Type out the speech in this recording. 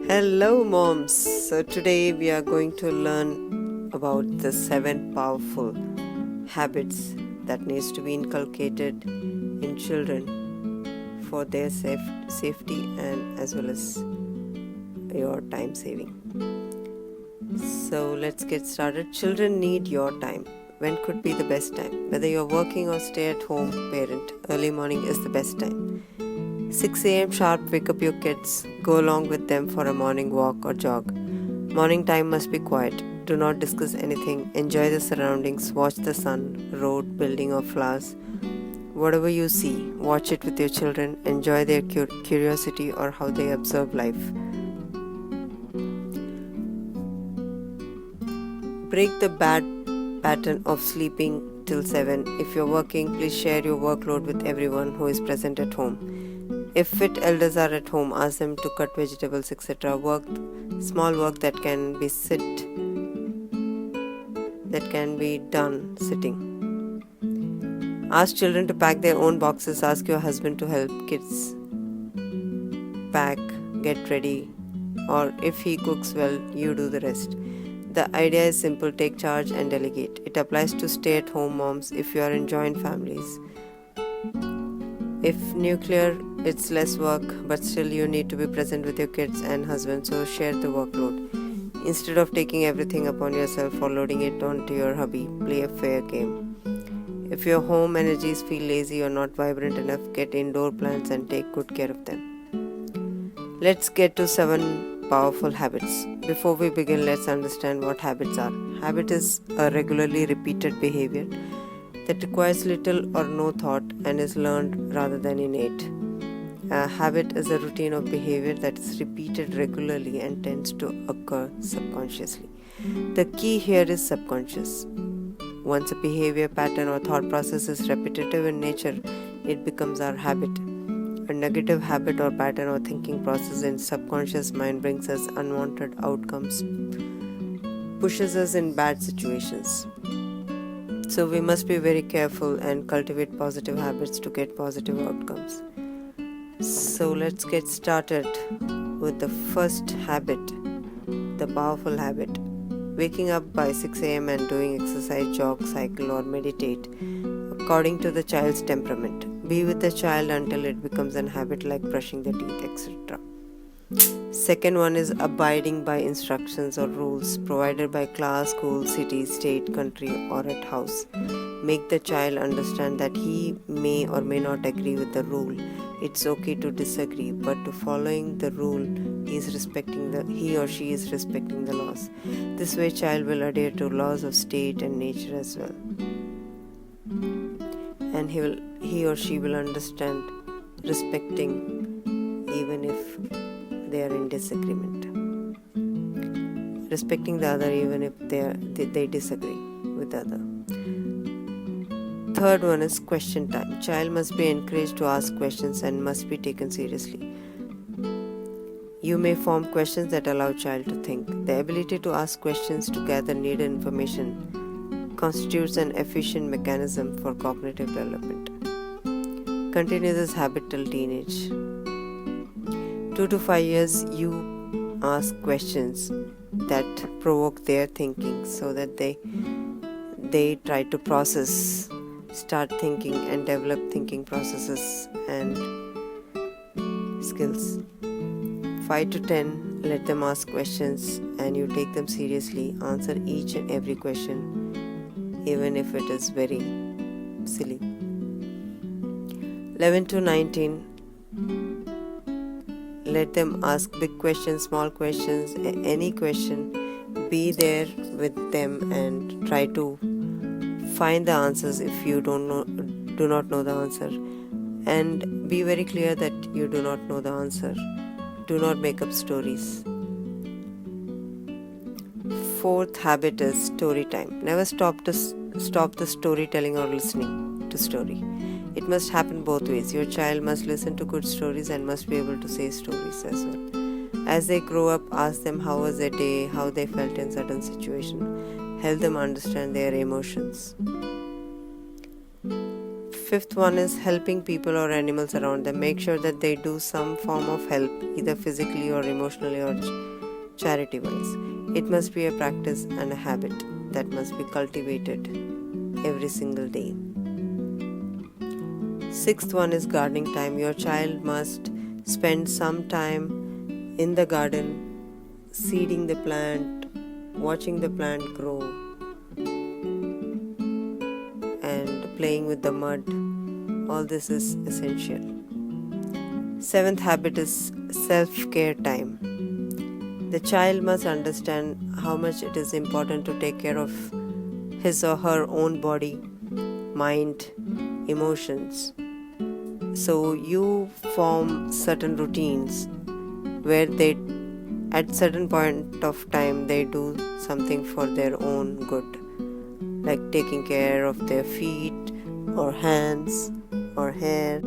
Hello, moms. So, today we are going to learn about the 7 powerful habits that needs to be inculcated in children for their safety and as well as your time saving. So, let's get started. Children need your time. When could be the best time? Whether you're working or stay at home parent, early morning is the best time. 6 a.m. sharp, wake up your kids, go along with them for a morning walk or jog. Morning time must be quiet. Do not discuss anything. Enjoy the surroundings. Watch the sun, road, building, or flowers. Whatever you see, watch it with your children. Enjoy their curiosity or how they observe life. Break the bad pattern of sleeping till 7. If you're working, please share your workload with everyone who is present at home. If fit elders are at home, ask them to cut vegetables, etc. Small work that can be done sitting. Ask children to pack their own boxes. Ask your husband to help kids pack, get ready, or if he cooks well, you do the rest. The idea is simple: take charge and delegate. It applies to stay-at-home moms if you are in joint families. If nuclear, it's less work, but still you need to be present with your kids and husband, so share the workload. Instead of taking everything upon yourself or loading it onto your hubby, play a fair game. If your home energies feel lazy or not vibrant enough, get indoor plants and take good care of them. Let's get to 7 powerful habits. Before we begin, let's understand what habits are. Habit is a regularly repeated behavior that requires little or no thought and is learned rather than innate. A habit is a routine of behavior that is repeated regularly and tends to occur subconsciously. The key here is subconscious. Once a behavior pattern or thought process is repetitive in nature, it becomes our habit. A negative habit or pattern or thinking process in subconscious mind brings us unwanted outcomes, pushes us in bad situations. So we must be very careful and cultivate positive habits to get positive outcomes. So let's get started with the first habit, the powerful habit. Waking up by 6 a.m. and doing exercise, jog, cycle or meditate according to the child's temperament. Be with the child until it becomes an habit like brushing the teeth, etc. Second one is abiding by instructions or rules provided by class, school, city, state, country or at house. Make the child understand that he may or may not agree with the rule. It's okay to disagree, but to following the rule, he or she is respecting the laws. This way child will adhere to laws of state and nature as well. And he or she will understand respecting even if they are in disagreement. Respecting the other even if they disagree with the other. Third one is question time. Child must be encouraged to ask questions and must be taken seriously. You may form questions that allow child to think. The ability to ask questions to gather needed information constitutes an efficient mechanism for cognitive development. Continue this habit till teenage. 2 to 5 years, you ask questions that provoke their thinking so that they try to start thinking and develop thinking processes and skills. 5 to 10, let them ask questions and you take them seriously. Answer each and every question, even if it is very silly. 11 to 19, let them ask big questions, small questions, any question. Be there with them and try to find the answers if you do not know the answer. And be very clear that you do not know the answer. Do not make up stories. Fourth habit is story time. Never stop the storytelling or listening to story. It must happen both ways. Your child must listen to good stories and must be able to say stories as well. As they grow up, ask them how was their day, how they felt in certain situation. Help them understand their emotions. Fifth one is helping people or animals around them. Make sure that they do some form of help, either physically or emotionally or charity wise. It must be a practice and a habit that must be cultivated every single day. Sixth one is gardening time. Your child must spend some time in the garden, seeding the plant, watching the plant grow, and playing with the mud. All this is essential. Seventh habit is self-care time. The child must understand how much it is important to take care of his or her own body, mind, emotions. So you form certain routines where they, at certain point of time, they do something for their own good, like taking care of their feet or hands or hair.